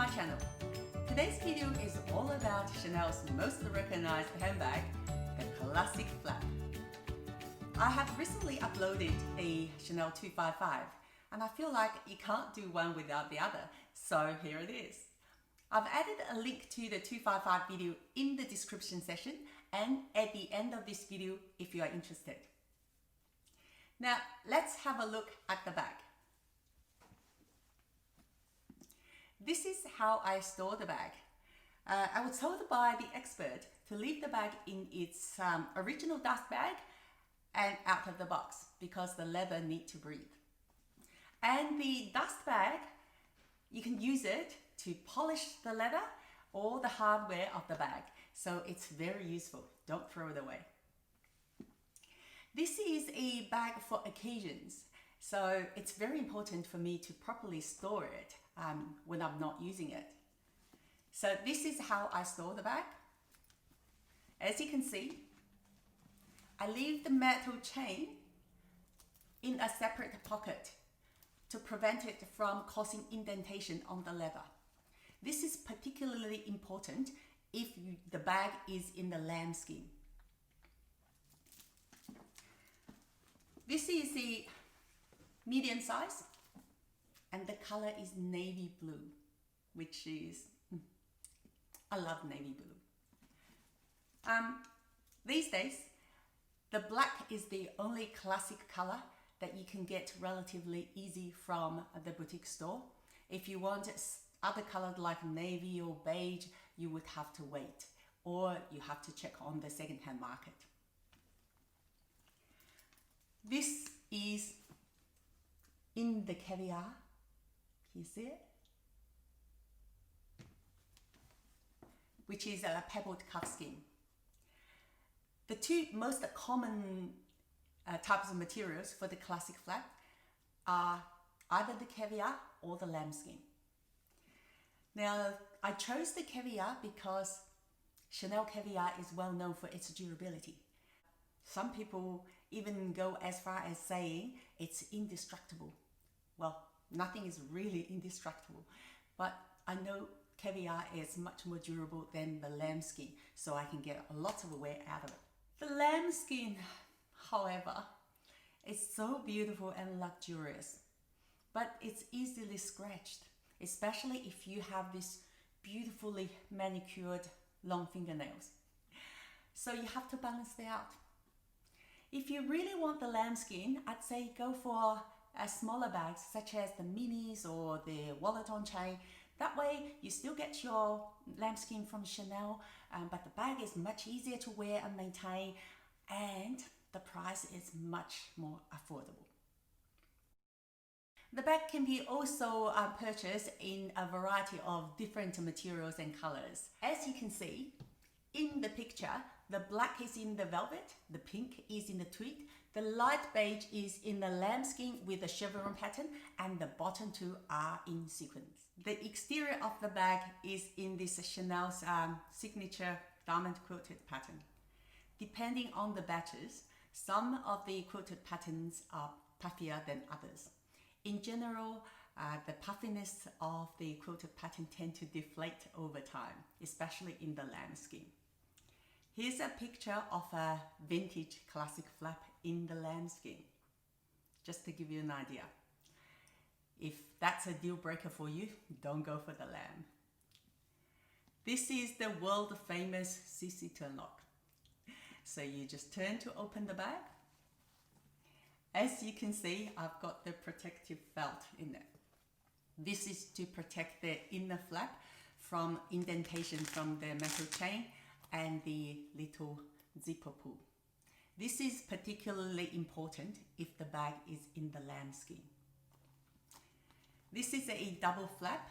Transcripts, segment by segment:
my channel. Today's video is all about Chanel's most recognized handbag, the Classic Flap. I have recently uploaded a Chanel 255 and I feel like you can't do one without the other, so here it is. I've added a link to the 255 video in the description section and at the end of this video if you are interested. Now let's have a look at the bag. This is how I store the bag. I was told by the expert to leave the bag in its original dust bag and out of the box because the leather needs to breathe. And the dust bag, you can use it to polish the leather or the hardware of the bag. So it's very useful. Don't throw it away. This is a bag for occasions. So it's very important for me to properly store it when I'm not using it. So this is how I store the bag. As you can see, I leave the metal chain in a separate pocket to prevent it from causing indentation on the leather. This is particularly important if the bag is in the lambskin. This is the medium size and the color is navy blue, which is, I love navy blue. These days, the black is the only classic color that you can get relatively easy from the boutique store. If you want other colors like navy or beige, you would have to wait or you have to check on the second-hand market. This is in the caviar. Can you see it? Which is a pebbled calfskin. The two most common types of materials for the Classic Flap are either the caviar or the lambskin. Now, I chose the caviar because Chanel caviar is well known for its durability. Some people even go as far as saying it's indestructible. Well, nothing is really indestructible, but I know caviar is much more durable than the lambskin, so I can get lots of wear out of it. The lambskin, however, is so beautiful and luxurious, but it's easily scratched, especially if you have this beautifully manicured long fingernails. So you have to balance it out. If you really want the lambskin, I'd say go for smaller bags such as the minis or the wallet on chain. That way you still get your lambskin from Chanel, but the bag is much easier to wear and maintain, and the price is much more affordable. The bag can be also purchased in a variety of different materials and colors. As you can see in the picture, the black is in the velvet, the pink is in the tweed, the light beige is in the lambskin with the chevron pattern, and the bottom two are in sequins. The exterior of the bag is in this Chanel's signature diamond quilted pattern. Depending on the batches, some of the quilted patterns are puffier than others. In general, the puffiness of the quilted pattern tend to deflate over time, especially in the lambskin. Here's a picture of a vintage Classic Flap in the lambskin, just to give you an idea. If that's a deal breaker for you, don't go for the lamb. This is the world famous CC turn lock. So you just turn to open the bag. As you can see, I've got the protective felt in there. This is to protect the inner flap from indentation from the metal chain and the little zipper pull. This is particularly important if the bag is in the lambskin. This is a double flap.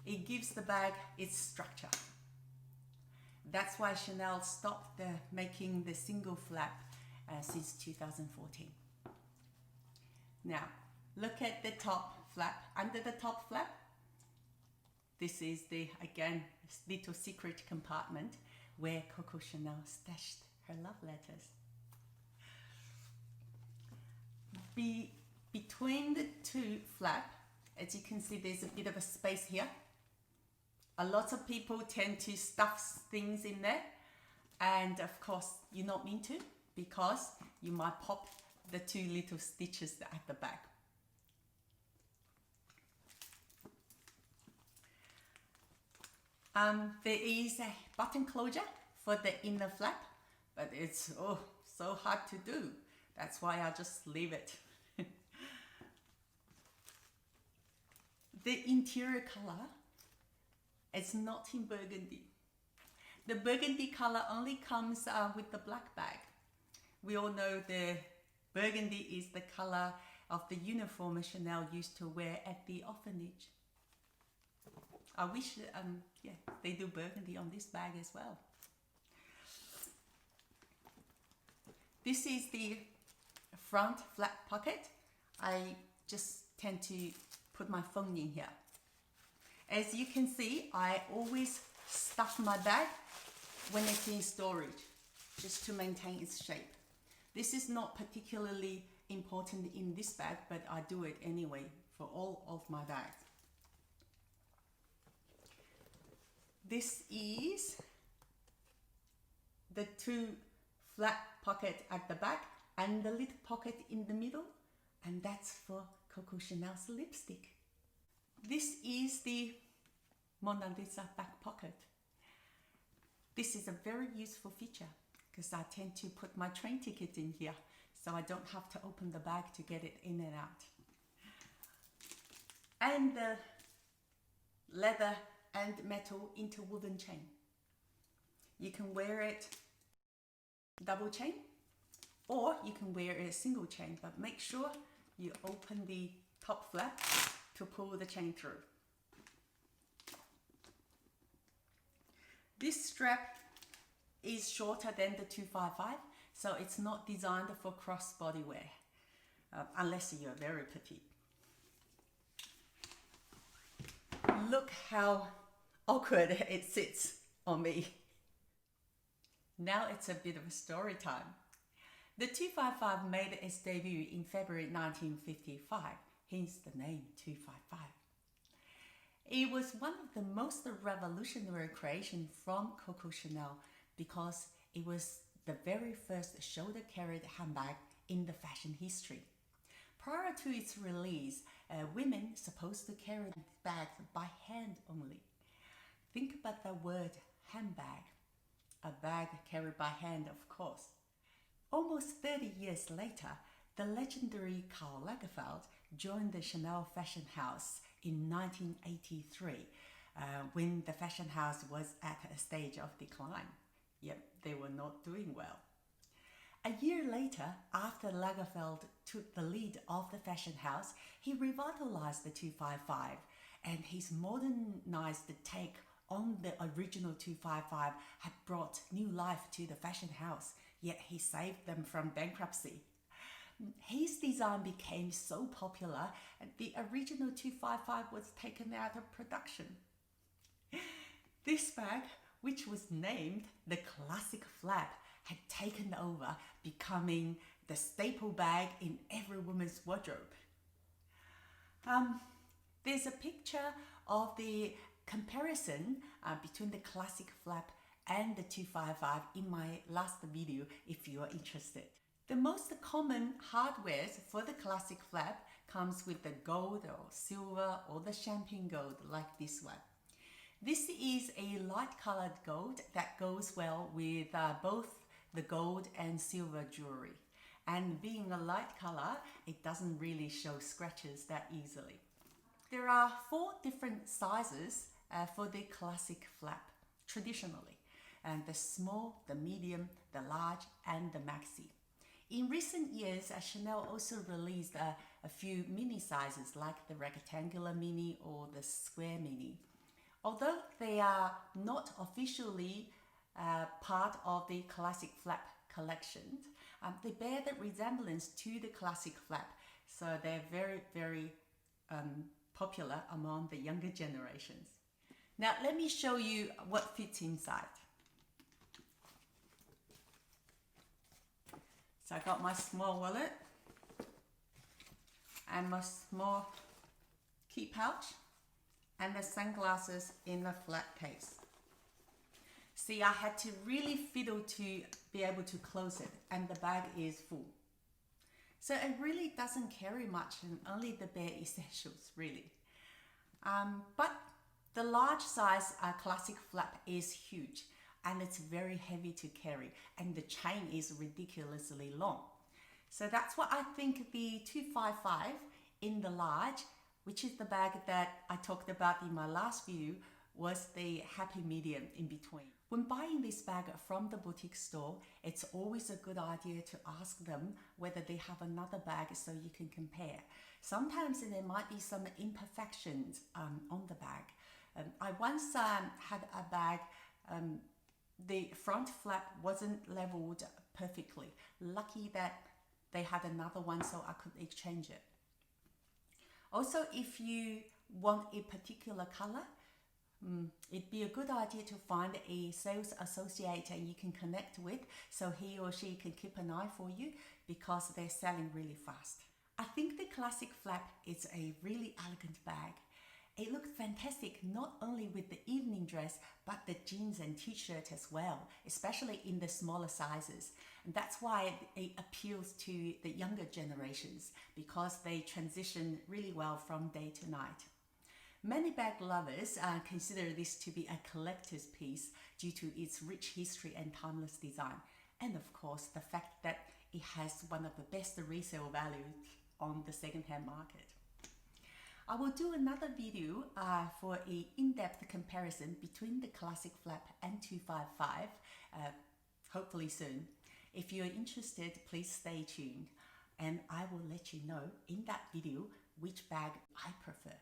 It gives the bag its structure. That's why Chanel stopped making the single flap since 2014. Now, look at the top flap. Under the top flap, this is the, again, little secret compartment where Coco Chanel stashed her love letters. Between the two flap As you can see, there's a bit of a space here. A lot of people tend to stuff things in there, and of course you're not meant to, because you might pop the two little stitches at the back. There is a button closure for the inner flap, but it's so hard to do. That's why I just leave it. The interior color is not in burgundy. The burgundy color only comes with the black bag. We all know the burgundy is the color of the uniform Chanel used to wear at the orphanage. I wish yeah, they do burgundy on this bag as well. This is the front flap pocket. I just tend to put my phone in here. As you can see, I always stuff my bag when it's in storage, just to maintain its shape. This is not particularly important in this bag, but I do it anyway for all of my bags. This is the two flap pockets at the back and the little pocket in the middle, and that's for Coco Chanel's lipstick. This is the Mona Lisa back pocket. This is a very useful feature because I tend to put my train ticket in here, so I don't have to open the bag to get it in and out. And the leather and metal interwoven chain. You can wear it double chain, or you can wear it single chain, but make sure you open the top flap to pull the chain through. This strap is shorter than the 255, so it's not designed for crossbody wear, unless you're very petite. Look how awkward it sits on me. Now it's a bit of a story time. The 255 made its debut in February 1955, hence the name 255. It was one of the most revolutionary creations from Coco Chanel because it was the very first shoulder-carried handbag in the fashion history. Prior to its release, women supposed to carry bags by hand only. Think about the word handbag, a bag carried by hand, of course. Almost 30 years later, the legendary Karl Lagerfeld joined the Chanel fashion house in 1983, when the fashion house was at a stage of decline. Yep, they were not doing well. A year later, after Lagerfeld took the lead of the fashion house, he revitalized the 255, and his modernized take on the original 255 had brought new life to the fashion house, yet he saved them from bankruptcy. His design became so popular, and the original 255 was taken out of production. This bag, which was named the Classic Flap, had taken over, becoming the staple bag in every woman's wardrobe. There's a picture of the comparison between the Classic Flap and the 255 in my last video if you are interested. The most common hardware for the Classic Flap comes with the gold or silver or the champagne gold, like this one. This is a light colored gold that goes well with both the gold and silver jewelry. And being a light color, it doesn't really show scratches that easily. There are 4 different sizes for the Classic Flap traditionally, and the small, the medium, the large, and the maxi. In recent years, Chanel also released a few mini sizes like the rectangular mini or the square mini. Although they are not officially part of the Classic Flap collection, they bear the resemblance to the Classic Flap, so they're very, very popular among the younger generations. Now let me show you what fits inside. So I got my small wallet and my small key pouch and the sunglasses in a flat case. See, I had to really fiddle to be able to close it, and the bag is full. So it really doesn't carry much, and only the bare essentials really. But the large size classic flap is huge, and it's very heavy to carry, and the chain is ridiculously long. So that's what I think the 255 in the large, which is the bag that I talked about in my last video, was the happy medium in between. When buying this bag from the boutique store, it's always a good idea to ask them whether they have another bag so you can compare. Sometimes there might be some imperfections on the bag. I once had a bag, the front flap wasn't leveled perfectly. Lucky that they had another one so I could exchange it. Also, if you want a particular color, it'd be a good idea to find a sales associate you can connect with so he or she can keep an eye for you, because they're selling really fast. I think the classic flap is a really elegant bag. It looked fantastic not only with the evening dress but the jeans and t-shirt as well, especially in the smaller sizes. And that's why it appeals to the younger generations, because they transition really well from day to night. Many bag lovers consider this to be a collector's piece due to its rich history and timeless design, and of course the fact that it has one of the best resale values on the second-hand market. I will do another video for an in-depth comparison between the classic flap and 255, hopefully soon. If you're interested, please stay tuned, and I will let you know in that video which bag I prefer.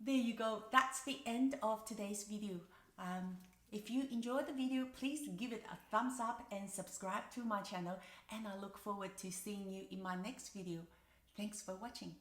There you go, that's the end of today's video. If you enjoyed the video, please give it a thumbs up and subscribe to my channel, and I look forward to seeing you in my next video. Thanks for watching.